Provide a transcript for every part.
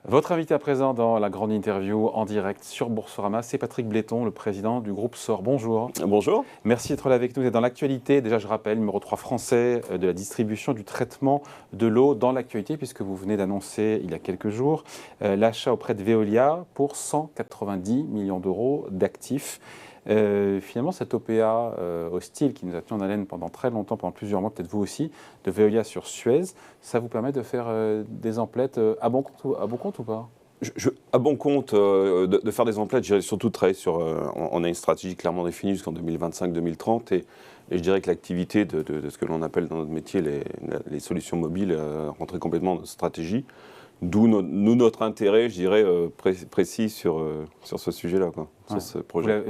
Votre invité à présent dans la grande interview en direct sur Boursorama, c'est Patrick Bléton, le président du groupe SOR. Bonjour. Bonjour. Merci d'être là avec nous. Vous êtes dans l'actualité, déjà je rappelle, numéro 3 français de la distribution du traitement de l'eau dans l'actualité, puisque vous venez d'annoncer il y a quelques jours l'achat auprès de Veolia pour 190 millions d'euros d'actifs. Finalement, cette OPA hostile qui nous a tenu en haleine pendant très longtemps, pendant plusieurs mois, peut-être vous aussi, de Veolia sur Suez, ça vous permet de faire des emplettes à bon compte ou pas? À bon compte, de faire des emplettes, je dirais surtout de travailler sur. On a une stratégie clairement définie jusqu'en 2025-2030 et je dirais que l'activité de ce que l'on appelle dans notre métier les solutions mobiles rentrait complètement dans notre stratégie. D'où notre intérêt, je dirais, précis sur ce sujet-là, sur ce projet.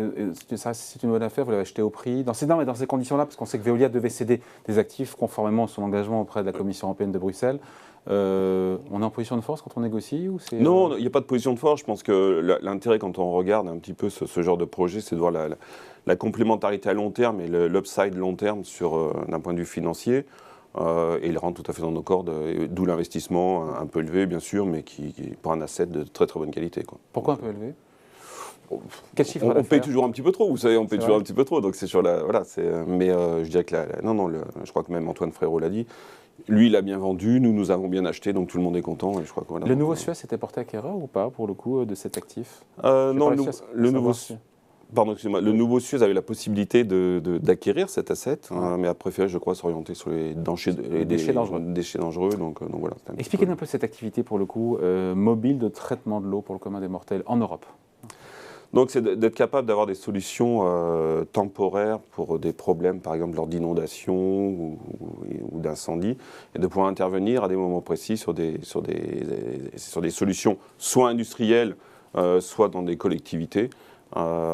C'est une bonne affaire, vous l'avez acheté au prix. Dans ces conditions-là, parce qu'on sait que Veolia devait céder des actifs conformément à son engagement auprès de la Commission européenne de Bruxelles. On est en position de force quand on négocie ou c'est, Non, il n'y a pas de position de force. Je pense que l'intérêt, quand on regarde un petit peu ce genre de projet, c'est de voir la complémentarité à long terme et l'upside long terme d'un point de vue financier. Et il rentre tout à fait dans nos cordes, d'où l'investissement un peu élevé, bien sûr, mais qui pour un asset de très très bonne qualité. Pourquoi un peu élevé? Quel chiffre on paye toujours un petit peu trop, vous savez, on paye toujours un petit peu trop, donc c'est sur la... Voilà, mais je dirais que je crois que même Antoine Frérot l'a dit, lui il a bien vendu, nous avons bien acheté, donc tout le monde est content. Et je crois que, le nouveau Suez était porté acquéreur ou pas, pour le coup, de cet actif? Non, Pardon, excusez-moi. Le nouveau Suez avait la possibilité d'acquérir cet asset, mais a préféré, je crois, s'orienter sur les déchets dangereux. Donc voilà. Expliquez-nous un peu cette activité, pour le coup, mobile de traitement de l'eau pour le commun des mortels en Europe. Donc c'est d'être capable d'avoir des solutions temporaires pour des problèmes, par exemple lors d'inondations ou d'incendies, et de pouvoir intervenir à des moments précis sur des solutions soit industrielles, soit dans des collectivités.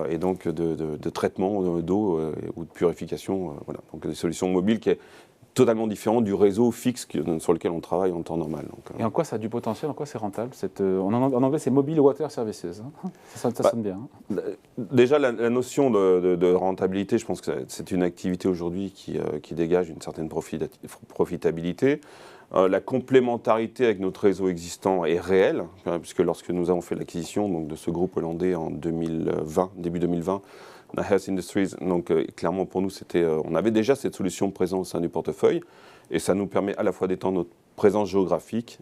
Et donc de traitement d'eau ou de purification, voilà. Donc des solutions mobiles qui est totalement différent du réseau fixe sur lequel on travaille en temps normal. Donc, et en quoi ça a du potentiel, en quoi c'est rentable en anglais c'est Mobile Water Services, hein. Ça sonne bien. Hein. Déjà la notion de rentabilité, je pense que c'est une activité aujourd'hui qui dégage une certaine profitabilité. La complémentarité avec notre réseau existant est réelle, puisque lorsque nous avons fait l'acquisition de ce groupe hollandais en 2020, début 2020, Nahas Industries, donc clairement pour nous, on avait déjà cette solution présente au sein du portefeuille, et ça nous permet à la fois d'étendre notre présence géographique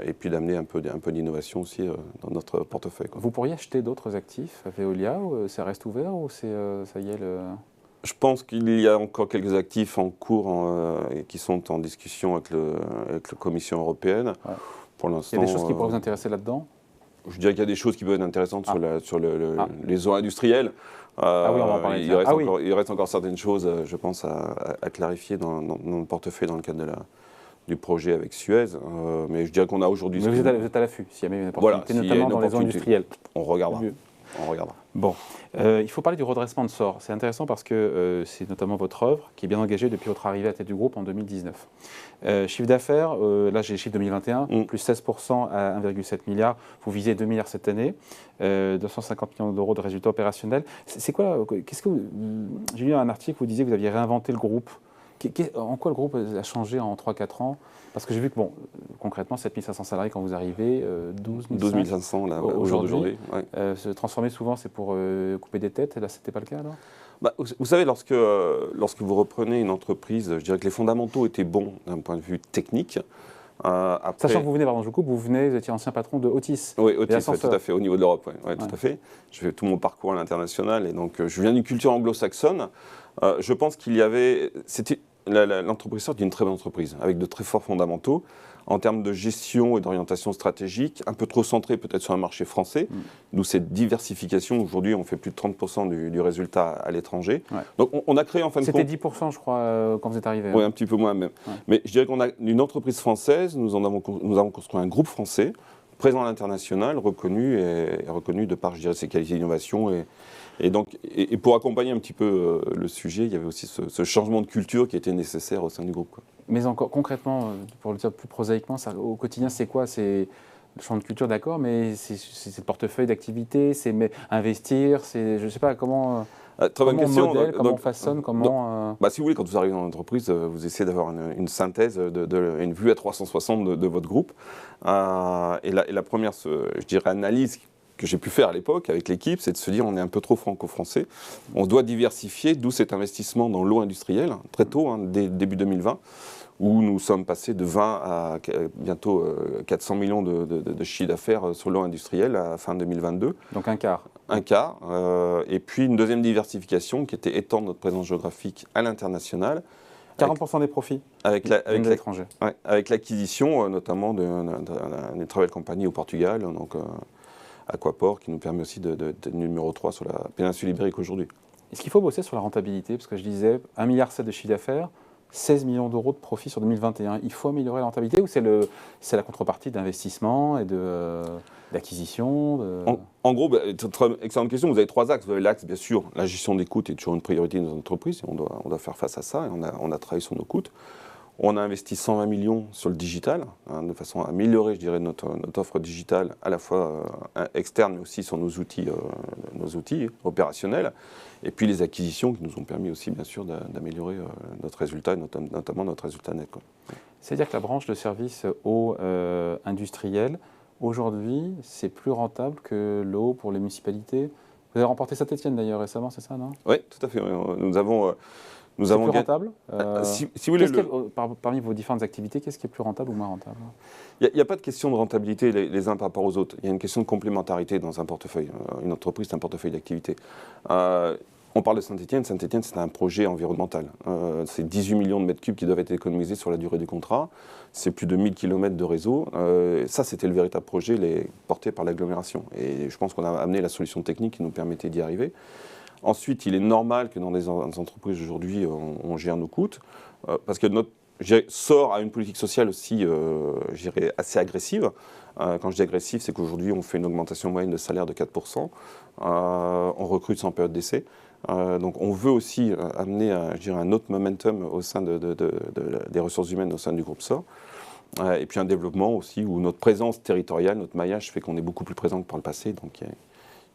et puis d'amener un peu d'innovation aussi dans notre portefeuille. Vous pourriez acheter d'autres actifs à Veolia, ou ça reste ouvert, ou ça y est Je pense qu'il y a encore quelques actifs en cours qui sont en discussion avec la Commission européenne. Ouais. Pour l'instant, il y a des choses qui pourraient vous intéresser là-dedans? Je dirais qu'il y a des choses qui peuvent être intéressantes sur les eaux industrielles. Oui, on va en parler. Il reste encore certaines choses, je pense, à clarifier dans le portefeuille dans le cadre du projet avec Suez. Mais je dirais qu'on a aujourd'hui... Mais vous êtes à l'affût, s'il y a une opportunité, notamment dans les eaux industrielles. On regardera. Bon, il faut parler du redressement de SOR. C'est intéressant parce que c'est notamment votre œuvre qui est bien engagée depuis votre arrivée à la tête du groupe en 2019. Chiffre d'affaires, là j'ai les chiffres 2021, plus 16% à 1,7 milliard. Vous visez 2 milliards cette année, 250 millions d'euros de résultats opérationnels. C'est quoi? J'ai lu un article où vous disiez que vous aviez réinventé le groupe. En quoi le groupe a changé en 3-4 ans? Parce que j'ai vu que, concrètement, 7500 salariés quand vous arrivez, 12 500 là, au jour d'aujourd'hui. Ouais. Se transformer souvent, c'est pour couper des têtes, et là, ce n'était pas le cas alors? Vous savez, lorsque vous reprenez une entreprise, je dirais que les fondamentaux étaient bons d'un point de vue technique. Sachant que vous venez, pardon, je vous coupe, vous étiez ancien patron de Otis. Oui, Otis, tout à fait, au niveau de l'Europe, ouais. Tout à fait. Je fais tout mon parcours à l'international, et donc je viens d'une culture anglo-saxonne. Je pense qu'il y avait... L'entreprise sort d'une très bonne entreprise, avec de très forts fondamentaux, en termes de gestion et d'orientation stratégique, un peu trop centrée peut-être sur un marché français, d'où cette diversification. Aujourd'hui, on fait plus de 30% du résultat à l'étranger. Ouais. Donc on a créé en fin de compte... C'était 10% je crois quand vous êtes arrivé. Oui, un petit peu moins même. Ouais. Mais je dirais qu'on a une entreprise française, nous avons construit un groupe français, présent à l'international, reconnu de par, je dirais, ses qualités d'innovation. Et pour accompagner un petit peu le sujet, il y avait aussi ce changement de culture qui était nécessaire au sein du groupe. Mais encore concrètement, pour le dire plus prosaïquement, au quotidien, c'est quoi? C'est Le champ de culture, d'accord, mais c'est le portefeuille d'activité, c'est investir, c'est, je ne sais pas, comment, Très bonne comment on question. modèle, comment on façonne, comment... Si vous voulez, quand vous arrivez dans l'entreprise, vous essayez d'avoir une synthèse, une vue à 360 de votre groupe. Et la première, je dirais, analyse que j'ai pu faire à l'époque avec l'équipe, c'est de se dire on est un peu trop franco-français. On doit diversifier, d'où cet investissement dans l'eau industrielle, très tôt, dès début 2020, où nous sommes passés de 20 à bientôt 400 millions de chiffre d'affaires sur l'eau industrielle à fin 2022. Donc un quart. Un quart. Et puis une deuxième diversification qui était étendre notre présence géographique à l'international. 40% des profits avec l'étranger. Avec l'acquisition notamment d'une travel company au Portugal, donc Aquaport, qui nous permet aussi d'être numéro 3 sur la péninsule ibérique aujourd'hui. Est-ce qu'il faut bosser sur la rentabilité? Parce que je disais 1,7 milliard de chiffre d'affaires, 16 millions d'euros de profit sur 2021. Il faut améliorer la rentabilité ou c'est la contrepartie d'investissement et d'acquisition En gros, excellente question. Vous avez 3 axes. Vous avez l'axe, bien sûr, la gestion des coûts est toujours une priorité dans nos entreprises. On doit faire face à ça et on a travaillé sur nos coûts. On a investi 120 millions sur le digital, de façon à améliorer, je dirais, notre offre digitale, à la fois externe, mais aussi sur nos outils opérationnels. Et puis les acquisitions qui nous ont permis aussi, bien sûr, d'améliorer notre résultat, notamment notre résultat net. C'est-à-dire que la branche de services eau industrielle, aujourd'hui, c'est plus rentable que l'eau pour les municipalités. Vous avez remporté Saint-Étienne d'ailleurs récemment, c'est ça, non? Oui, tout à fait. Nous avons plus rentable si vous voulez, parmi vos différentes activités, qu'est-ce qui est plus rentable ou moins rentable? Il n'y a pas de question de rentabilité les uns par rapport aux autres. Il y a une question de complémentarité dans un portefeuille. Une entreprise, c'est un portefeuille d'activité. On parle de Saint-Étienne. Saint-Étienne, c'est un projet environnemental. C'est 18 millions de mètres cubes qui doivent être économisés sur la durée du contrat. C'est plus de 1000 km de réseau. Ça, c'était le véritable projet porté par l'agglomération. Et je pense qu'on a amené la solution technique qui nous permettait d'y arriver. Ensuite, il est normal que dans des entreprises aujourd'hui, on gère nos coûts, parce que notre sort à une politique sociale aussi, je dirais, assez agressive. Quand je dis agressive, c'est qu'aujourd'hui, on fait une augmentation moyenne de salaire de 4%. On recrute sans période d'essai. Donc on veut aussi amener je dirais, un autre momentum au sein des ressources humaines au sein du groupe SOR. Et puis un développement aussi où notre présence territoriale, notre maillage fait qu'on est beaucoup plus présent que par le passé. Donc,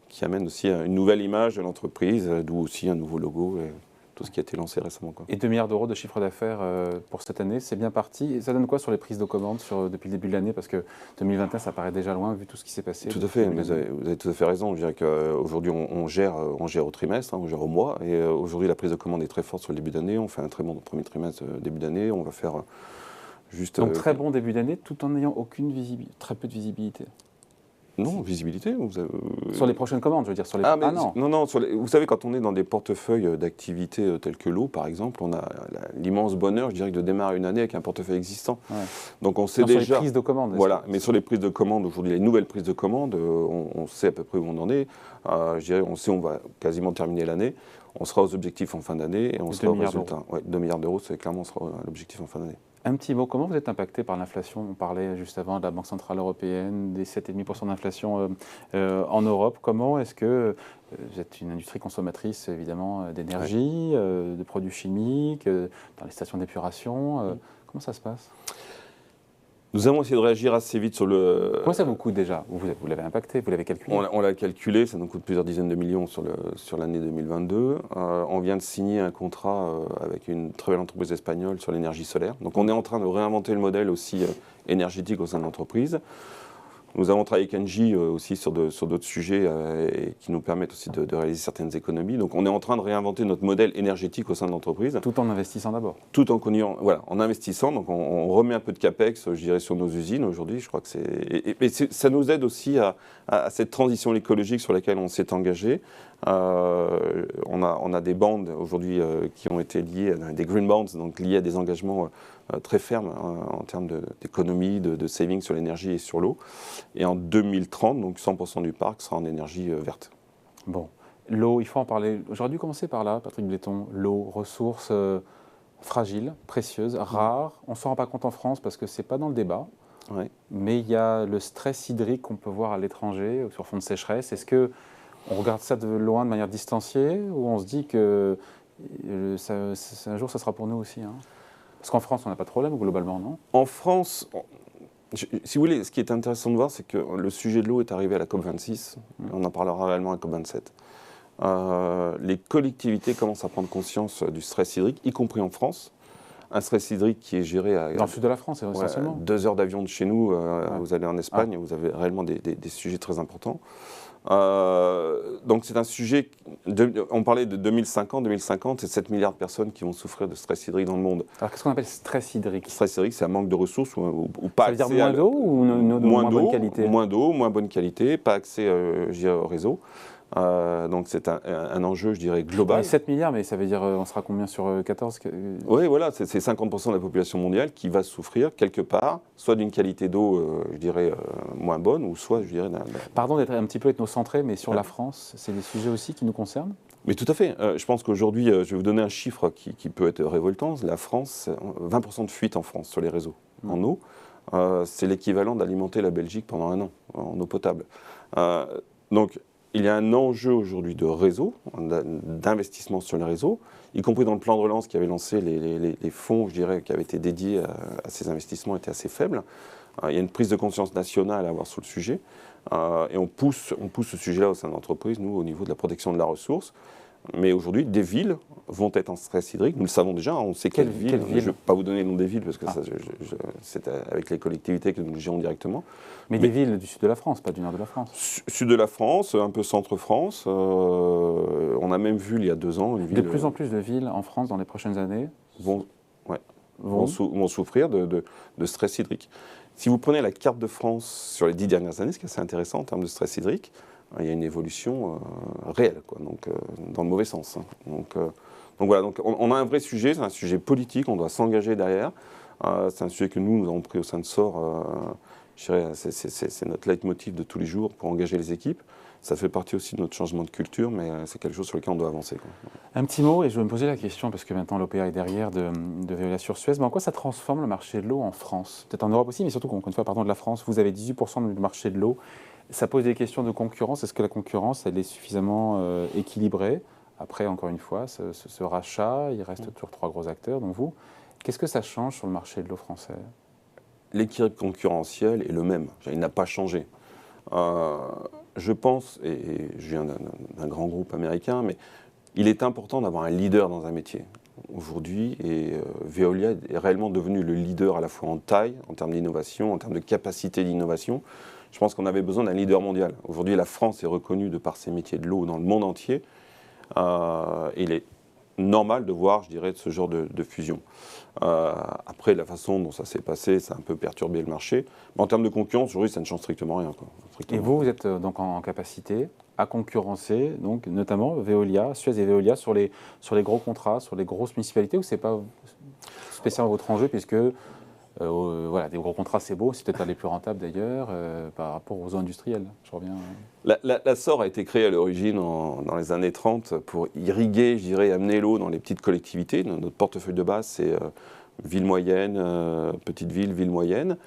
qui amène aussi une nouvelle image de l'entreprise, d'où aussi un nouveau logo et tout ce qui a été lancé récemment. Et 2 milliards d'euros de chiffre d'affaires pour cette année, c'est bien parti. Et ça donne quoi sur les prises de commandes depuis le début de l'année? Parce que 2021, ça paraît déjà loin vu tout ce qui s'est passé. Tout à fait, vous avez tout à fait raison. Je dirais qu'aujourd'hui, on gère au trimestre, on gère au mois. Et aujourd'hui, la prise de commande est très forte sur le début d'année. On fait un très bon premier trimestre début d'année. On va faire juste... Donc très bon début d'année tout en n'ayant très peu de visibilité. Non, visibilité. Sur les prochaines commandes, je veux dire. Sur les... non. Vous savez, quand on est dans des portefeuilles d'activités tels que l'eau, par exemple, on a l'immense bonheur, je dirais, de démarrer une année avec un portefeuille existant. Ouais. Donc on sait déjà... Sur les prises de commandes. Voilà, mais sur les prises de commandes, aujourd'hui, les nouvelles prises de commandes, on sait à peu près où on en est. Je dirais, on sait on va quasiment terminer l'année. On sera aux objectifs en fin d'année et on sera au résultat. 2 milliards d'euros, c'est clairement l'objectif en fin d'année. Un petit mot, comment vous êtes impacté par l'inflation? On parlait juste avant de la Banque Centrale Européenne, des 7,5% d'inflation en Europe. Comment est-ce que vous êtes une industrie consommatrice évidemment d'énergie, de produits chimiques, dans les stations d'épuration, comment ça se passe? Nous avons essayé de réagir assez vite sur le... Comment ça vous coûte déjà? Vous l'avez impacté, vous l'avez calculé? On l'a calculé, ça nous coûte plusieurs dizaines de millions sur l'année 2022. On vient de signer un contrat avec une très belle entreprise espagnole sur l'énergie solaire. Donc on est en train de réinventer le modèle aussi énergétique au sein de l'entreprise. Nous avons travaillé avec Engie aussi sur d'autres sujets et qui nous permettent aussi de réaliser certaines économies. Donc on est en train de réinventer notre modèle énergétique au sein de l'entreprise. Tout en investissant d'abord. Tout en en investissant. Donc on remet un peu de capex, je dirais, sur nos usines aujourd'hui. Je crois que ça nous aide aussi à cette transition écologique sur laquelle on s'est engagé. On a des bandes aujourd'hui qui ont été liées, des green bonds, donc liées à des engagements très fermes en termes d'économie, de saving sur l'énergie et sur l'eau. Et en 2030, donc 100% du parc sera en énergie verte. Bon, l'eau, il faut en parler. J'aurais dû commencer par là, Patrick Bléton. L'eau, ressource fragile, précieuse, rare. On ne s'en rend pas compte en France parce que ce n'est pas dans le débat. Ouais. Mais il y a le stress hydrique qu'on peut voir à l'étranger sur fond de sécheresse. Est-ce qu'on regarde ça de loin, de manière distanciée, ou on se dit que un jour, ça sera pour nous aussi, hein? Parce qu'en France, on n'a pas de problème, globalement, non? En France, Si vous voulez, ce qui est intéressant de voir, c'est que le sujet de l'eau est arrivé à la COP26, on en parlera réellement à la COP27. Les collectivités commencent à prendre conscience du stress hydrique, y compris en France. Un stress hydrique qui est géré dans le sud de la France, essentiellement. 2 heures d'avion de chez nous, vous allez en Espagne, vous avez réellement des sujets très importants. Donc c'est un sujet, on parlait de 2050, c'est 7 milliards de personnes qui vont souffrir de stress hydrique dans le monde. Alors qu'est-ce qu'on appelle stress hydrique? Stress hydrique, c'est un manque de ressources ou pas accès. Ça veut dire moins d'eau ou moins bonne qualité? Moins d'eau, moins bonne qualité, pas accès au réseau. Donc c'est un enjeu, je dirais, global. 7 milliards, mais ça veut dire on sera combien sur 14? Oui, voilà, c'est 50% de la population mondiale qui va souffrir quelque part, soit d'une qualité d'eau, je dirais, moins bonne, ou soit, je dirais... Pardon d'être un petit peu ethnocentré, mais sur la France, c'est des sujets aussi qui nous concernent? Mais tout à fait. Je pense qu'aujourd'hui, je vais vous donner un chiffre qui peut être révoltant. La France, 20% de fuite en France sur les réseaux en eau. C'est l'équivalent d'alimenter la Belgique pendant 1 an en eau potable. Donc, il y a un enjeu aujourd'hui de réseau, d'investissement sur les réseaux, y compris dans le plan de relance qui avait lancé les fonds, je dirais, qui avaient été dédiés à ces investissements étaient assez faibles. Il y a une prise de conscience nationale à avoir sur le sujet. Et on pousse ce sujet-là au sein de l'entreprise, nous, au niveau de la protection de la ressource. Mais aujourd'hui, des villes vont être en stress hydrique. Nous le savons déjà, on sait quelles villes. Je ne vais pas vous donner le nom des villes, parce que ça, c'est avec les collectivités que nous le gérons directement. Mais des villes du sud de la France, pas du nord de la France. Sud de la France, un peu centre-France. On a même vu, il y a 2 ans, une ville... De plus en plus de villes en France, dans les prochaines années, vont souffrir de stress hydrique. Si vous prenez la carte de France sur les 10 dernières années, ce qui est assez intéressant en termes de stress hydrique, il y a une évolution réelle, quoi, donc, dans le mauvais sens. Hein. Donc voilà, donc on a un vrai sujet, c'est un sujet politique, on doit s'engager derrière. C'est un sujet que nous avons pris au sein de SOR, je dirais, c'est notre leitmotiv de tous les jours pour engager les équipes. Ça fait partie aussi de notre changement de culture, mais c'est quelque chose sur lequel on doit avancer, quoi. Un petit mot, et je vais me poser la question, parce que maintenant l'OPA est derrière de Veolia sur Suez, mais en quoi ça transforme le marché de l'eau en France? Peut-être en Europe aussi, mais surtout, encore une fois, pardon, de la France. Vous avez 18% du marché de l'eau. Ça pose des questions de concurrence. Est-ce que la concurrence, elle est suffisamment équilibrée? Après, encore une fois, ce rachat, il reste toujours 3 gros acteurs, donc vous. Qu'est-ce que ça change sur le marché de l'eau français? L'équilibre concurrentiel est le même. Il n'a pas changé. Je pense, et je viens d'un grand groupe américain, mais il est important d'avoir un leader dans un métier. Aujourd'hui, Veolia est réellement devenu le leader à la fois en taille, en termes d'innovation, en termes de capacité d'innovation. Je pense qu'on avait besoin d'un leader mondial. Aujourd'hui, la France est reconnue de par ses métiers de l'eau dans le monde entier. Il est normal de voir, je dirais, ce genre de fusion. Après, la façon dont ça s'est passé, ça a un peu perturbé le marché. Mais en termes de concurrence, aujourd'hui, ça ne change strictement rien, quoi. Et vous êtes donc en capacité à concurrencer, donc, notamment Veolia, Suez et Veolia, sur les gros contrats, sur les grosses municipalités, ou ce n'est pas spécialement votre enjeu, puisque voilà, des gros contrats, c'est beau, c'est peut-être un des plus rentables d'ailleurs, par rapport aux eaux industrielles. Je reviens. La SOR a été créée à l'origine dans les années 30 pour irriguer, je dirais, amener l'eau dans les petites collectivités. Notre portefeuille de base, c'est ville moyenne, petite ville, ville moyenne.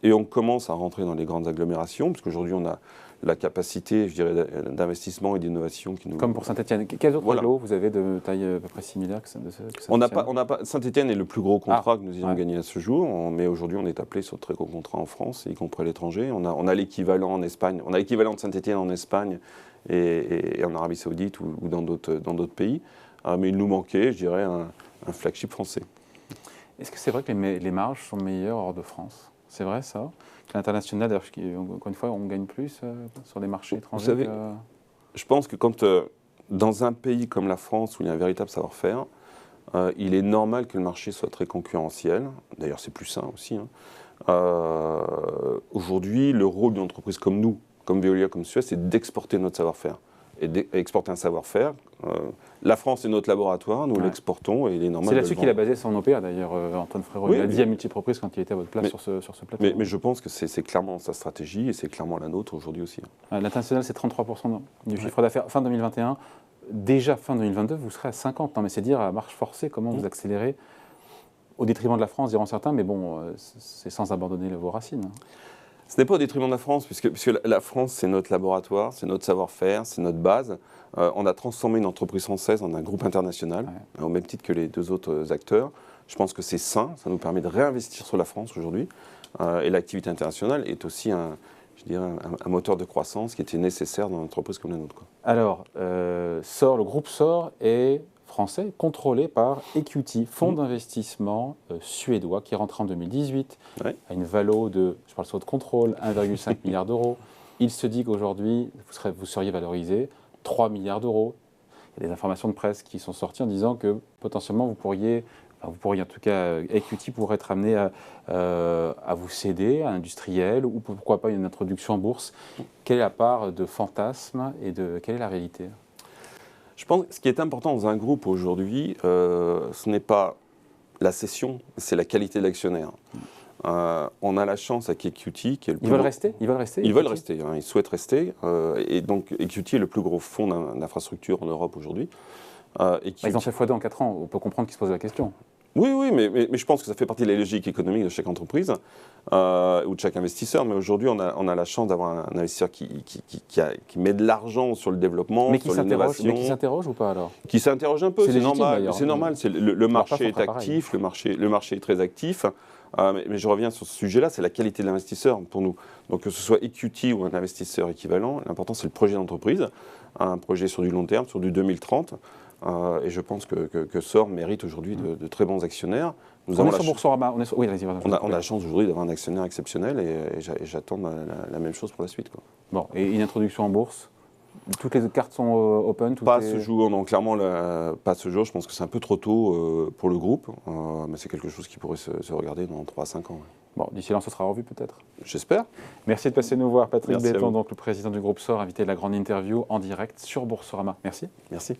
Et on commence à rentrer dans les grandes agglomérations, parce qu'aujourd'hui, on a la capacité, je dirais, d'investissement et d'innovation qui nous... Comme pour Saint-Étienne. Quels autres agglos vous avez de taille à peu près similaire que Saint-Étienne? On n'a pas. Saint-Étienne est le plus gros contrat que nous ayons gagné à ce jour, mais aujourd'hui, on est appelé sur de très gros contrats en France, y compris à l'étranger. On a l'équivalent en Espagne. On a l'équivalent de Saint-Étienne en Espagne et en Arabie Saoudite ou dans d'autres pays. Mais il nous manquait, je dirais, un flagship français. Est-ce que c'est vrai que les marges sont meilleures hors de France? C'est vrai, ça? L'international, d'ailleurs, encore une fois, on gagne plus sur les marchés étrangers. Vous savez, je pense que quand, dans un pays comme la France, où il y a un véritable savoir-faire, il est normal que le marché soit très concurrentiel. D'ailleurs, c'est plus sain aussi. Hein. Aujourd'hui, le rôle d'une entreprise comme nous, comme Veolia, comme Suez, c'est d'exporter notre savoir-faire. Et d'exporter un savoir-faire. La France est notre laboratoire, nous l'exportons et il est normal. C'est là-dessus qu'il a basé son OPA d'ailleurs, Antoine Frérot. Il a dit à multiples reprises quand il était à votre place sur ce plateau. Mais je pense que c'est clairement sa stratégie et c'est clairement la nôtre aujourd'hui aussi. L'international, c'est 33% du chiffre d'affaires fin 2021. Déjà fin 2022, vous serez à 50%. Non, mais c'est dire à marche forcée comment vous accélérez au détriment de la France, diront certains, mais bon, c'est sans abandonner vos racines. Ce n'est pas au détriment de la France, puisque la France, c'est notre laboratoire, c'est notre savoir-faire, c'est notre base. On a transformé une entreprise française en un groupe international, au même titre que les deux autres acteurs. Je pense que c'est sain, ça nous permet de réinvestir sur la France aujourd'hui. Et l'activité internationale est aussi un moteur de croissance qui était nécessaire dans une entreprise comme la nôtre, quoi. Alors, le groupe SOR est français, contrôlé par EQT, fonds d'investissement suédois, qui est rentré en 2018, à une valo de, je parle sur de contrôle, 1,5 milliard d'euros. Il se dit qu'aujourd'hui, vous seriez valorisé 3 milliards d'euros. Il y a des informations de presse qui sont sorties en disant que potentiellement vous pourriez en tout cas, EQT pourrait être amené à vous céder à l'industriel ou pourquoi pas une introduction en bourse. Quelle est la part de fantasme et quelle est la réalité? Je pense que ce qui est important dans un groupe aujourd'hui, ce n'est pas la cession, c'est la qualité de l'actionnaire. On a la chance avec EQT, qui est le plus Ils veulent rester? Ils veulent rester? Ils veulent rester, ils souhaitent rester. Et donc EQT est le plus gros fonds d'infrastructure en Europe aujourd'hui. Ils ont fait x2 en 4 ans, on peut comprendre qu'ils se posent la question. Oui, mais je pense que ça fait partie de la logique économique de chaque entreprise ou de chaque investisseur. Mais aujourd'hui, on a la chance d'avoir un investisseur qui met de l'argent sur le développement, mais sur l'innovation. Mais qui s'interroge ou pas alors? Qui s'interroge un peu, c'est normal. C'est normal, le marché est actif, le marché est très actif. Mais je reviens sur ce sujet-là, c'est la qualité de l'investisseur pour nous. Donc que ce soit EQT ou un investisseur équivalent, l'important c'est le projet d'entreprise, un projet sur du long terme, sur du 2030. Et je pense que SOR mérite aujourd'hui de très bons actionnaires. On est sur Boursorama. Oui, on a la chance aujourd'hui d'avoir un actionnaire exceptionnel et j'attends la même chose pour la suite, quoi. Bon, et une introduction en bourse? Toutes les cartes sont open? Pas à ce jour, non, clairement, pas à ce jour. Je pense que c'est un peu trop tôt pour le groupe, mais c'est quelque chose qui pourrait se regarder dans 3 à 5 ans. Ouais. Bon, d'ici là, on se sera revu peut-être. J'espère. Merci de passer nous voir, Patrick Betton, donc le président du groupe SOR, invité de la grande interview en direct sur Boursorama. Merci. Merci.